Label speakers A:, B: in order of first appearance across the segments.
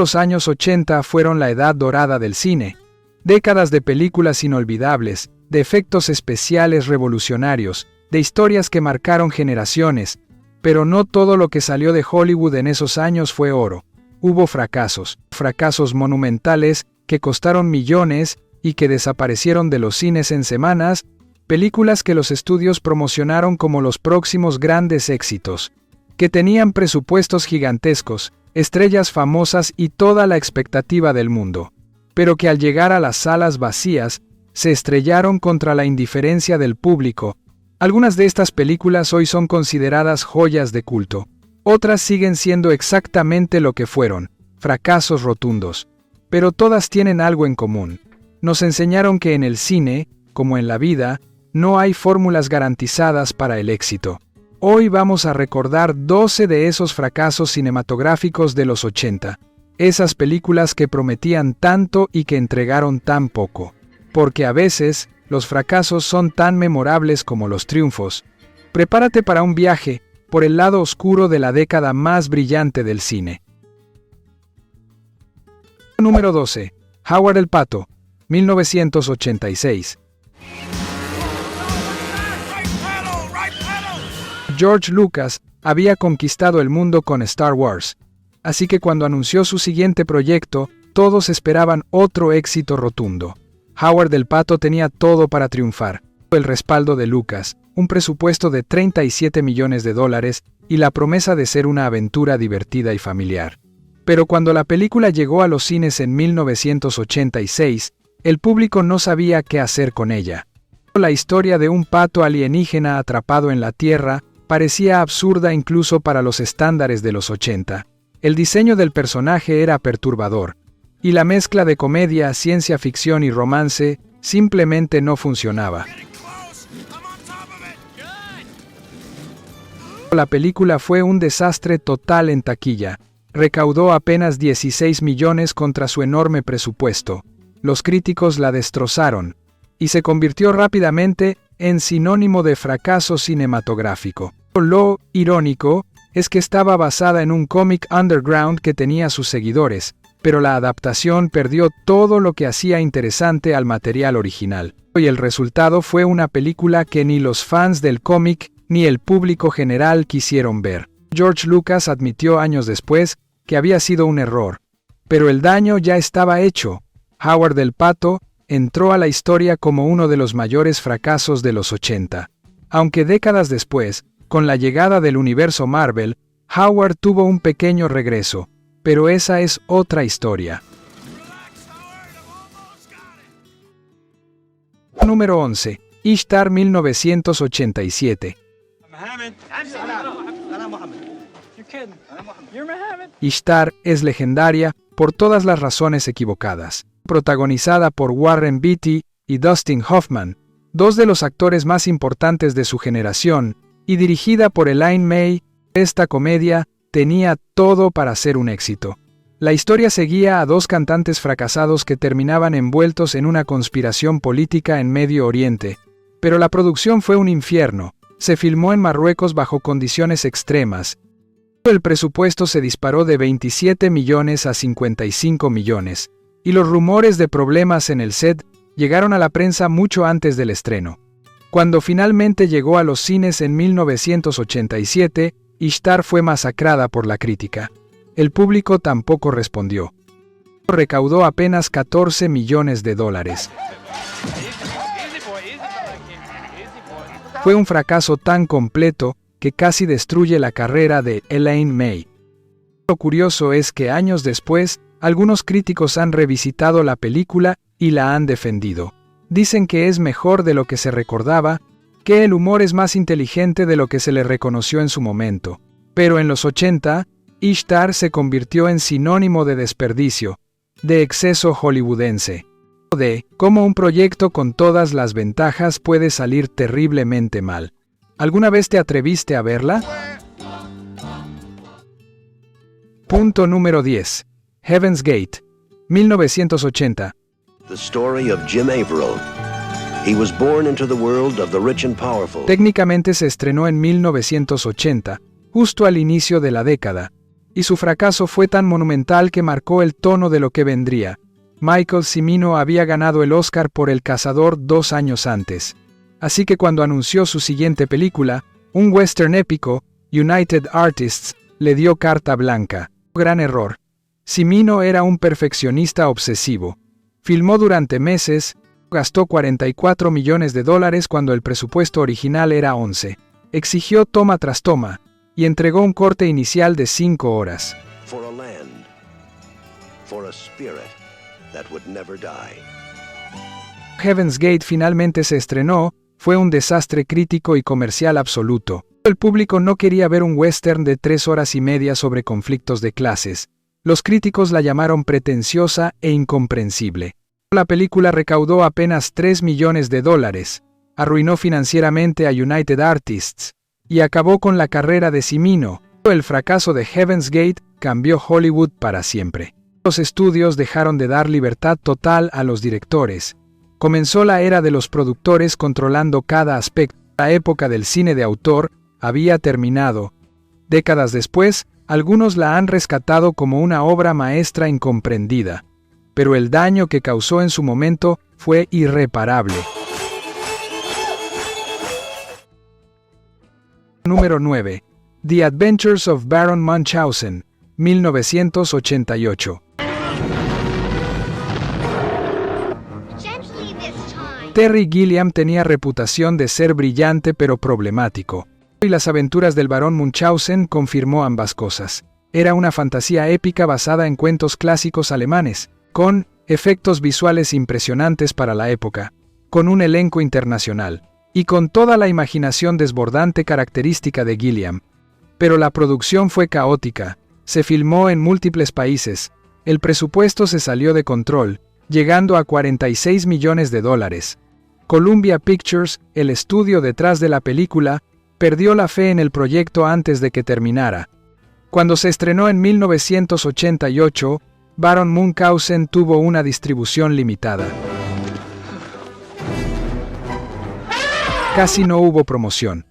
A: Los años 80 fueron la edad dorada del cine. Décadas de películas inolvidables, de efectos especiales revolucionarios, de historias que marcaron generaciones. Pero no todo lo que salió de Hollywood en esos años fue oro. Hubo fracasos monumentales que costaron millones y que desaparecieron de los cines en semanas, películas que los estudios promocionaron como los próximos grandes éxitos, que tenían presupuestos gigantescos, estrellas famosas y toda la expectativa del mundo, pero que al llegar a las salas vacías, se estrellaron contra la indiferencia del público. Algunas de estas películas hoy son consideradas joyas de culto. Otras siguen siendo exactamente lo que fueron, fracasos rotundos. Pero todas tienen algo en común. Nos enseñaron que en el cine, como en la vida, no hay fórmulas garantizadas para el éxito. Hoy vamos a recordar 12 de esos fracasos cinematográficos de los 80. Esas películas que prometían tanto y que entregaron tan poco. Porque a veces, los fracasos son tan memorables como los triunfos. Prepárate para un viaje por el lado oscuro de la década más brillante del cine. Número 12. Howard el Pato, 1986. George Lucas había conquistado el mundo con Star Wars, así que cuando anunció su siguiente proyecto, todos esperaban otro éxito rotundo. Howard el Pato tenía todo para triunfar. El respaldo de Lucas, un presupuesto de $37 millones y la promesa de ser una aventura divertida y familiar. Pero cuando la película llegó a los cines en 1986, el público no sabía qué hacer con ella. La historia de un pato alienígena atrapado en la Tierra parecía absurda incluso para los estándares de los 80. El diseño del personaje era perturbador, y la mezcla de comedia, ciencia ficción y romance simplemente no funcionaba. La película fue un desastre total en taquilla. Recaudó apenas 16 millones contra su enorme presupuesto. Los críticos la destrozaron, y se convirtió rápidamente en sinónimo de fracaso cinematográfico. Lo irónico es que estaba basada en un cómic underground que tenía sus seguidores, pero la adaptación perdió todo lo que hacía interesante al material original. Y el resultado fue una película que ni los fans del cómic ni el público general quisieron ver. George Lucas admitió años después que había sido un error, pero el daño ya estaba hecho. Howard el Pato entró a la historia como uno de los mayores fracasos de los 80. Aunque décadas después, con la llegada del universo Marvel, Howard tuvo un pequeño regreso, pero esa es otra historia. Número 11. Ishtar 1987. Ishtar es legendaria por todas las razones equivocadas. Protagonizada por Warren Beatty y Dustin Hoffman, dos de los actores más importantes de su generación, y dirigida por Elaine May, esta comedia tenía todo para ser un éxito. La historia seguía a dos cantantes fracasados que terminaban envueltos en una conspiración política en Medio Oriente, pero la producción fue un infierno. Se filmó en Marruecos bajo condiciones extremas. El presupuesto se disparó de 27 millones a 55 millones, y los rumores de problemas en el set llegaron a la prensa mucho antes del estreno. Cuando finalmente llegó a los cines en 1987, Ishtar fue masacrada por la crítica. El público tampoco respondió. Recaudó apenas $14 millones. Fue un fracaso tan completo que casi destruye la carrera de Elaine May. Lo curioso es que años después, algunos críticos han revisitado la película y la han defendido. Dicen que es mejor de lo que se recordaba, que el humor es más inteligente de lo que se le reconoció en su momento. Pero en los 80, Ishtar se convirtió en sinónimo de desperdicio, de exceso hollywoodense, de cómo un proyecto con todas las ventajas puede salir terriblemente mal. ¿Alguna vez te atreviste a verla? Punto número 10. Heaven's Gate, 1980.
B: The story of Jim Averill. He was born into the world of the rich and powerful.
A: Técnicamente se estrenó en 1980, justo al inicio de la década, y su fracaso fue tan monumental que marcó el tono de lo que vendría. Michael Cimino había ganado el Oscar por El Cazador 2 años antes. Así que cuando anunció su siguiente película, un western épico, United Artists, le dio carta blanca. Gran error. Cimino era un perfeccionista obsesivo. Filmó durante meses, gastó $44 millones cuando el presupuesto original era 11. Exigió toma tras toma, y entregó un corte inicial de 5 horas.
B: For a land, for a spirit that would never die.
A: Heaven's Gate finalmente se estrenó, fue un desastre crítico y comercial absoluto. El público no quería ver un western de 3 horas y media sobre conflictos de clases. Los críticos la llamaron pretenciosa e incomprensible. La película recaudó apenas $3 millones, arruinó financieramente a United Artists, y acabó con la carrera de Cimino. El fracaso de Heaven's Gate cambió Hollywood para siempre. Los estudios dejaron de dar libertad total a los directores. Comenzó la era de los productores controlando cada aspecto. La época del cine de autor había terminado. Décadas después, algunos la han rescatado como una obra maestra incomprendida, pero el daño que causó en su momento fue irreparable. Número 9. The Adventures of Baron Munchausen, 1988. Terry Gilliam tenía reputación de ser brillante pero problemático. Y las aventuras del barón Munchausen confirmó ambas cosas. Era una fantasía épica basada en cuentos clásicos alemanes, con efectos visuales impresionantes para la época, con un elenco internacional, y con toda la imaginación desbordante característica de Gilliam. Pero la producción fue caótica, se filmó en múltiples países, el presupuesto se salió de control, llegando a $46 millones. Columbia Pictures, el estudio detrás de la película, perdió la fe en el proyecto antes de que terminara. Cuando se estrenó en 1988, Baron Munchausen tuvo una distribución limitada. Casi no hubo promoción.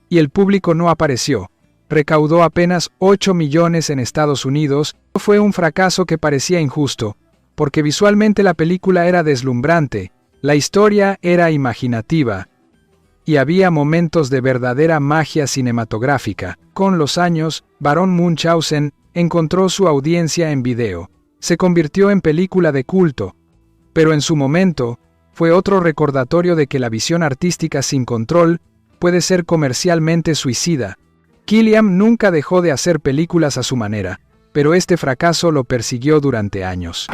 A: Y el público no apareció. Recaudó apenas $8 millones en Estados Unidos. Fue un fracaso que parecía injusto, porque visualmente la película era deslumbrante, la historia era imaginativa, y había momentos de verdadera magia cinematográfica. Con los años, Barón Munchausen encontró su audiencia en video. Se convirtió en película de culto. Pero en su momento, fue otro recordatorio de que la visión artística sin control puede ser comercialmente suicida. Gilliam nunca dejó de hacer películas a su manera, pero este fracaso lo persiguió durante años.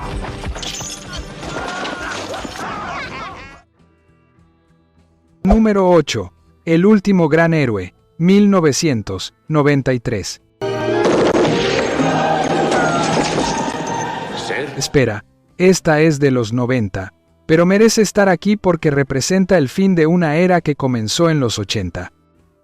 A: Número 8. El último gran héroe, 1993. Espera, esta es de los 90, pero merece estar aquí porque representa el fin de una era que comenzó en los 80.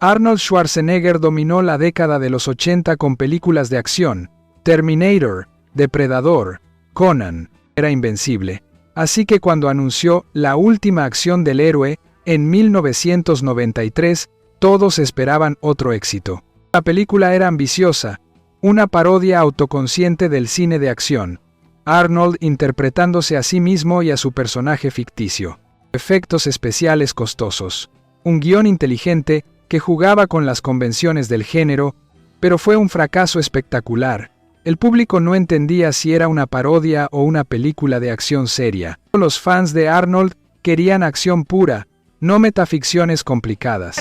A: Arnold Schwarzenegger dominó la década de los 80 con películas de acción, Terminator, Depredador, Conan, era invencible. Así que cuando anunció La última acción del héroe, en 1993, todos esperaban otro éxito. La película era ambiciosa, una parodia autoconsciente del cine de acción. Arnold interpretándose a sí mismo y a su personaje ficticio. Efectos especiales costosos. Un guión inteligente que jugaba con las convenciones del género, pero fue un fracaso espectacular. El público no entendía si era una parodia o una película de acción seria. Los fans de Arnold querían acción pura, no metaficciones complicadas.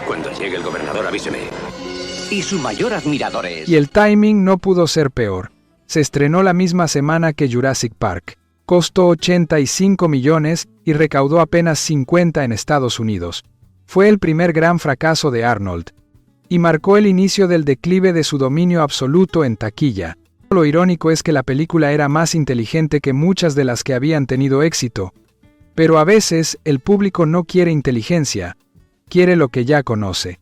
C: Cuando llegue el gobernador, avíseme. Y su mayor admirador es...
A: Y el timing no pudo ser peor. Se estrenó la misma semana que Jurassic Park. Costó 85 millones y recaudó apenas 50 en Estados Unidos. Fue el primer gran fracaso de Arnold. Y marcó el inicio del declive de su dominio absoluto en taquilla. Lo irónico es que la película era más inteligente que muchas de las que habían tenido éxito. Pero a veces el público no quiere inteligencia, quiere lo que ya conoce.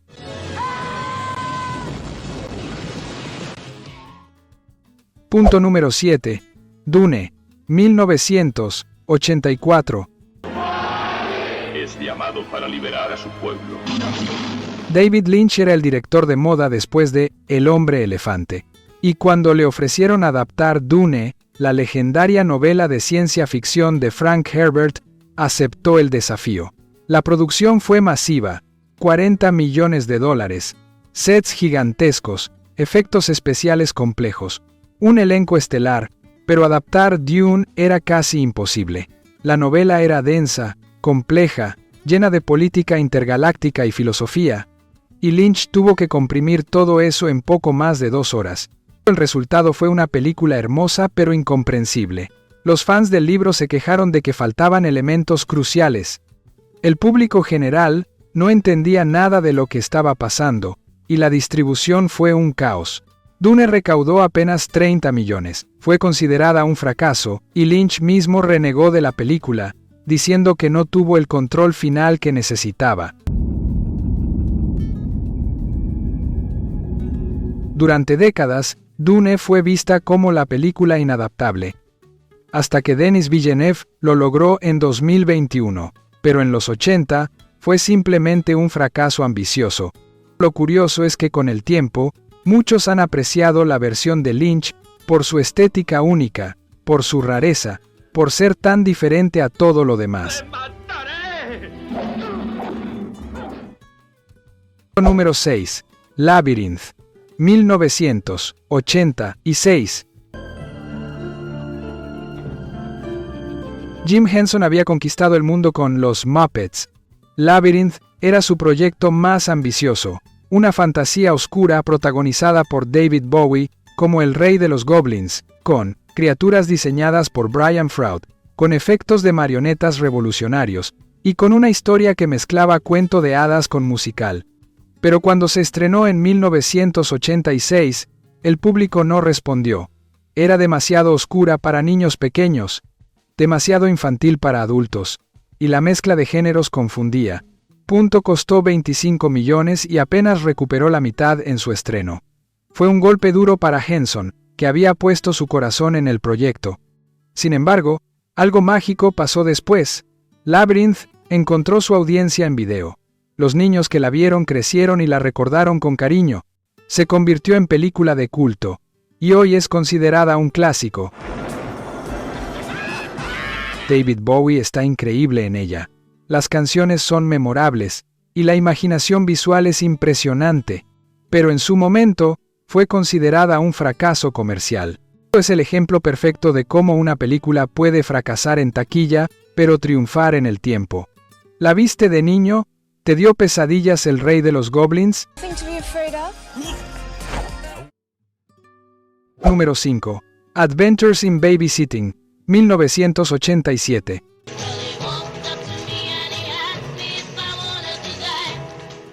A: Punto número 7. Dune, 1984.
D: Es llamado para liberar a su pueblo.
A: David Lynch era el director de moda después de El hombre elefante. Y cuando le ofrecieron adaptar Dune, la legendaria novela de ciencia ficción de Frank Herbert, aceptó el desafío. La producción fue masiva, $40 millones, sets gigantescos, efectos especiales complejos, un elenco estelar, pero adaptar Dune era casi imposible. La novela era densa, compleja, llena de política intergaláctica y filosofía, y Lynch tuvo que comprimir todo eso en poco más de 2 horas. El resultado fue una película hermosa pero incomprensible. Los fans del libro se quejaron de que faltaban elementos cruciales. El público general no entendía nada de lo que estaba pasando, y la distribución fue un caos. Dune recaudó apenas 30 millones, fue considerada un fracaso, y Lynch mismo renegó de la película, diciendo que no tuvo el control final que necesitaba. Durante décadas, Dune fue vista como la película inadaptable, hasta que Denis Villeneuve lo logró en 2021, pero en los 80 fue simplemente un fracaso ambicioso. Lo curioso es que con el tiempo, muchos han apreciado la versión de Lynch por su estética única, por su rareza, por ser tan diferente a todo lo demás. Número 6. Labyrinth, 1986. Jim Henson había conquistado el mundo con los Muppets. Labyrinth era su proyecto más ambicioso, una fantasía oscura protagonizada por David Bowie como el rey de los goblins, con criaturas diseñadas por Brian Froud, con efectos de marionetas revolucionarios, y con una historia que mezclaba cuento de hadas con musical. Pero cuando se estrenó en 1986, el público no respondió. Era demasiado oscura para niños pequeños, demasiado infantil para adultos, y la mezcla de géneros confundía. Costó 25 millones y apenas recuperó la mitad en su estreno. Fue un golpe duro para Henson, que había puesto su corazón en el proyecto. Sin embargo, algo mágico pasó después. Labyrinth encontró su audiencia en video. Los niños que la vieron crecieron y la recordaron con cariño. Se convirtió en película de culto, y hoy es considerada un clásico. David Bowie está increíble en ella. Las canciones son memorables, y la imaginación visual es impresionante, pero en su momento, fue considerada un fracaso comercial. Es el ejemplo perfecto de cómo una película puede fracasar en taquilla, pero triunfar en el tiempo. ¿La viste de niño? ¿Te dio pesadillas el rey de los goblins? Número 5. Adventures in Babysitting, 1987.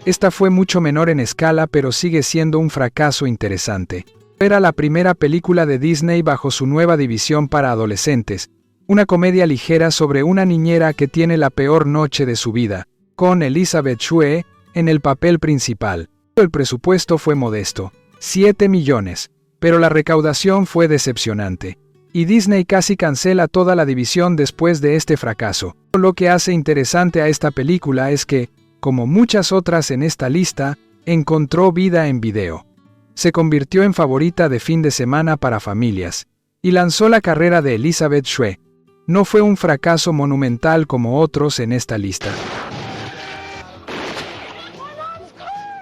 A: Esta fue mucho menor en escala, pero sigue siendo un fracaso interesante. Era la primera película de Disney bajo su nueva división para adolescentes, una comedia ligera sobre una niñera que tiene la peor noche de su vida, con Elizabeth Shue en el papel principal. El presupuesto fue modesto, 7 millones, pero la recaudación fue decepcionante. Y Disney casi cancela toda la división después de este fracaso. Lo que hace interesante a esta película es que, como muchas otras en esta lista, encontró vida en video. Se convirtió en favorita de fin de semana para familias, y lanzó la carrera de Elizabeth Shue. No fue un fracaso monumental como otros en esta lista,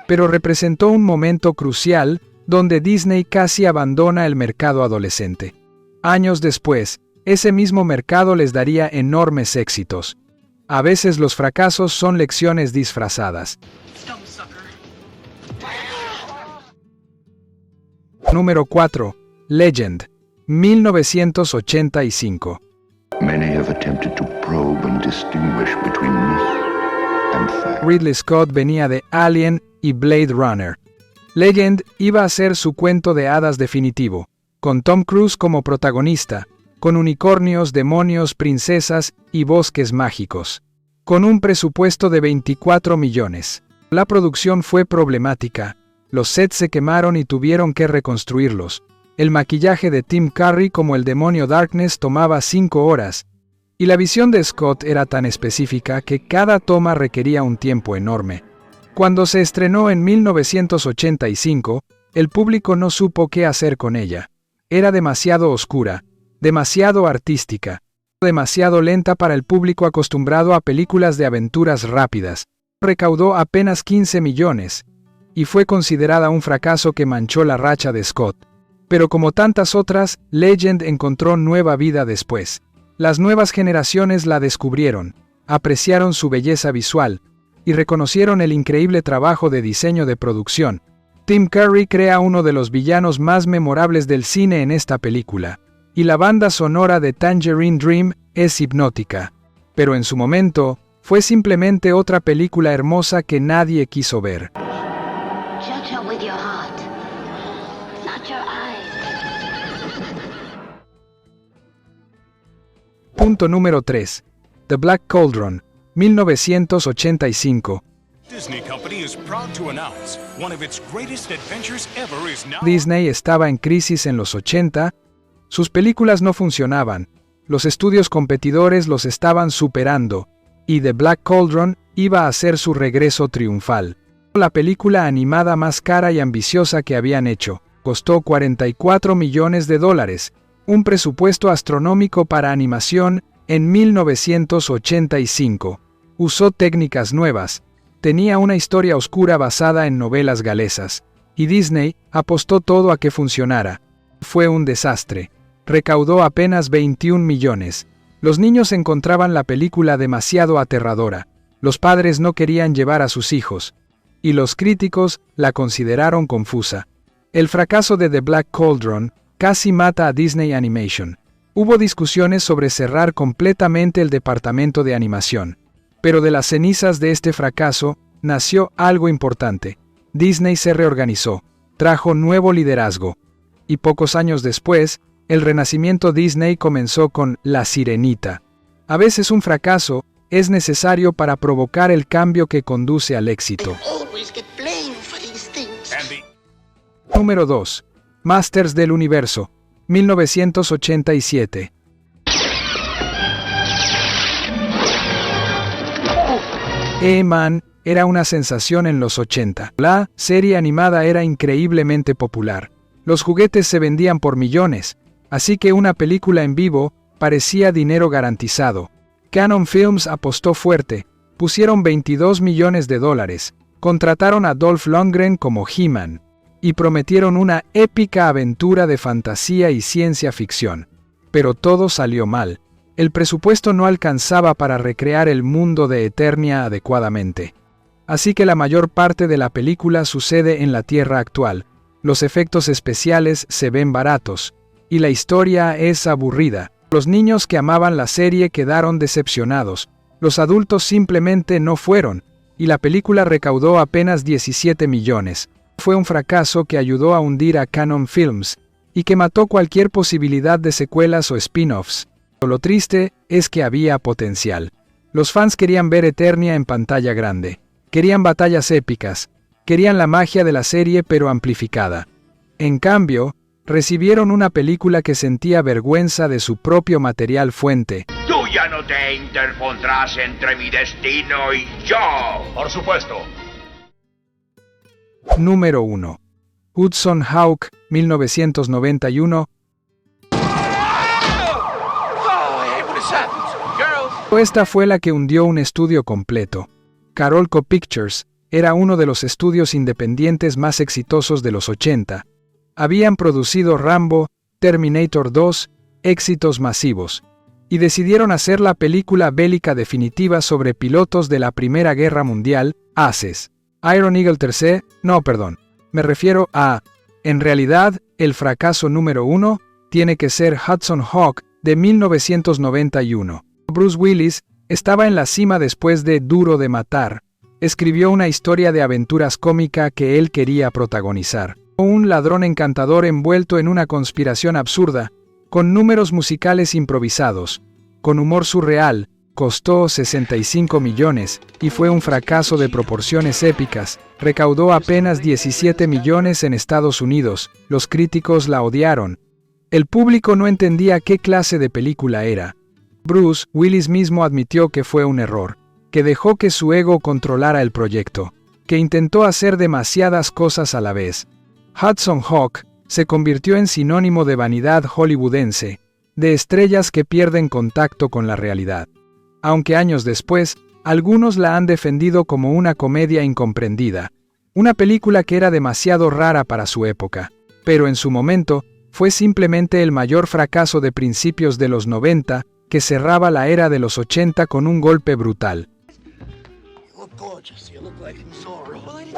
A: pero representó un momento crucial donde Disney casi abandona el mercado adolescente. Años después, ese mismo mercado les daría enormes éxitos. A veces los fracasos son lecciones disfrazadas. Número 4. Legend, 1985.
D: Many have attempted to probe and distinguish between myth and fact.
A: Ridley Scott venía de Alien y Blade Runner. Legend iba a ser su cuento de hadas definitivo, con Tom Cruise como protagonista, con unicornios, demonios, princesas y bosques mágicos. Con un presupuesto de 24 millones. La producción fue problemática. Los sets se quemaron y tuvieron que reconstruirlos. El maquillaje de Tim Curry como el demonio Darkness tomaba 5 horas. Y la visión de Scott era tan específica que cada toma requería un tiempo enorme. Cuando se estrenó en 1985, El público no supo qué hacer con ella. Era demasiado oscura, demasiado artística, demasiado lenta para el público acostumbrado a películas de aventuras rápidas. Recaudó apenas 15 millones, y fue considerada un fracaso que manchó la racha de Scott. Pero como tantas otras, Legend encontró nueva vida después. Las nuevas generaciones la descubrieron, apreciaron su belleza visual, y reconocieron el increíble trabajo de diseño de producción. Tim Curry crea uno de los villanos más memorables del cine en esta película, y la banda sonora de Tangerine Dream es hipnótica. Pero en su momento, fue simplemente otra película hermosa que nadie quiso ver.
E: Judge her with your heart, not your eyes.
A: Punto número 3. The Black Cauldron, 1985. Disney estaba en crisis en los 80, sus películas no funcionaban, los estudios competidores los estaban superando, y The Black Cauldron iba a hacer su regreso triunfal. La película animada más cara y ambiciosa que habían hecho, costó $44 millones, un presupuesto astronómico para animación en 1985. Usó técnicas nuevas, tenía una historia oscura basada en novelas galesas, y Disney apostó todo a que funcionara. Fue un desastre. Recaudó apenas 21 millones. Los niños encontraban la película demasiado aterradora. Los padres no querían llevar a sus hijos, y los críticos la consideraron confusa. El fracaso de The Black Cauldron casi mata a Disney Animation. Hubo discusiones sobre cerrar completamente el departamento de animación. Pero de las cenizas de este fracaso, nació algo importante. Disney se reorganizó, trajo nuevo liderazgo. Y pocos años después, el renacimiento Disney comenzó con La Sirenita. A veces un fracaso es necesario para provocar el cambio que conduce al éxito. Número 2. Masters del Universo, 1987. E-Man era una sensación en los 80. La serie animada era increíblemente popular. Los juguetes se vendían por millones, así que una película en vivo parecía dinero garantizado. Canon Films apostó fuerte, pusieron $22 millones, contrataron a Dolph Lundgren como He-Man, y prometieron una épica aventura de fantasía y ciencia ficción. Pero todo salió mal. El presupuesto no alcanzaba para recrear el mundo de Eternia adecuadamente. Así que la mayor parte de la película sucede en la Tierra actual. Los efectos especiales se ven baratos, y la historia es aburrida. Los niños que amaban la serie quedaron decepcionados. Los adultos simplemente no fueron, y la película recaudó apenas 17 millones. Fue un fracaso que ayudó a hundir a Canon Films, y que mató cualquier posibilidad de secuelas o spin-offs. Lo triste es que había potencial. Los fans querían ver Eternia en pantalla grande. Querían batallas épicas. Querían la magia de la serie pero amplificada. En cambio, recibieron una película que sentía vergüenza de su propio material fuente.
F: Tú ya no te interpondrás entre mi destino y yo. Por supuesto.
A: Número 1. Hudson Hawk, 1991. Esta fue la que hundió un estudio completo. Carolco Pictures era uno de los estudios independientes más exitosos de los 80. Habían producido Rambo, Terminator 2, éxitos masivos, y decidieron hacer la película bélica definitiva sobre pilotos de la Primera Guerra Mundial, Aces. Iron Eagle III, me refiero a... En realidad, el fracaso número 1 tiene que ser Hudson Hawk de 1991. Bruce Willis estaba en la cima después de Duro de Matar. Escribió una historia de aventuras cómica que él quería protagonizar. Un ladrón encantador envuelto en una conspiración absurda, con números musicales improvisados, con humor surreal, costó 65 millones y fue un fracaso de proporciones épicas. Recaudó apenas 17 millones en Estados Unidos. Los críticos la odiaron. El público no entendía qué clase de película era. Bruce Willis mismo admitió que fue un error, que dejó que su ego controlara el proyecto, que intentó hacer demasiadas cosas a la vez. Hudson Hawk se convirtió en sinónimo de vanidad hollywoodense, de estrellas que pierden contacto con la realidad. Aunque años después, algunos la han defendido como una comedia incomprendida, una película que era demasiado rara para su época, pero en su momento fue simplemente el mayor fracaso de principios de los 90 que cerraba la era de los 80 con un golpe brutal.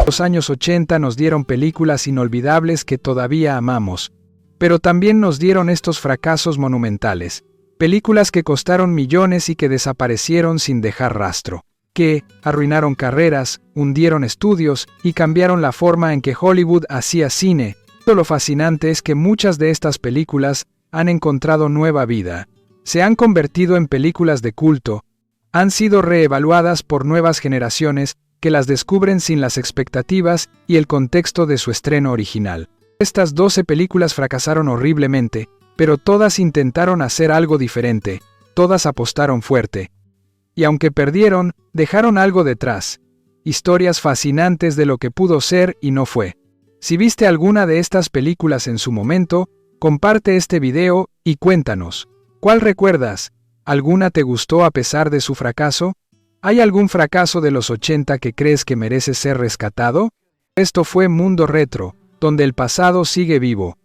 A: Los años 80 nos dieron películas inolvidables que todavía amamos, pero también nos dieron estos fracasos monumentales, películas que costaron millones y que desaparecieron sin dejar rastro, que arruinaron carreras, hundieron estudios y cambiaron la forma en que Hollywood hacía cine. Lo fascinante es que muchas de estas películas han encontrado nueva vida, se han convertido en películas de culto, han sido reevaluadas por nuevas generaciones que las descubren sin las expectativas y el contexto de su estreno original. Estas 12 películas fracasaron horriblemente, pero todas intentaron hacer algo diferente, todas apostaron fuerte. Y aunque perdieron, dejaron algo detrás, historias fascinantes de lo que pudo ser y no fue. Si viste alguna de estas películas en su momento, comparte este video y cuéntanos, ¿cuál recuerdas? ¿Alguna te gustó a pesar de su fracaso? ¿Hay algún fracaso de los 80 que crees que merece ser rescatado? Esto fue Mundo Retro, donde el pasado sigue vivo.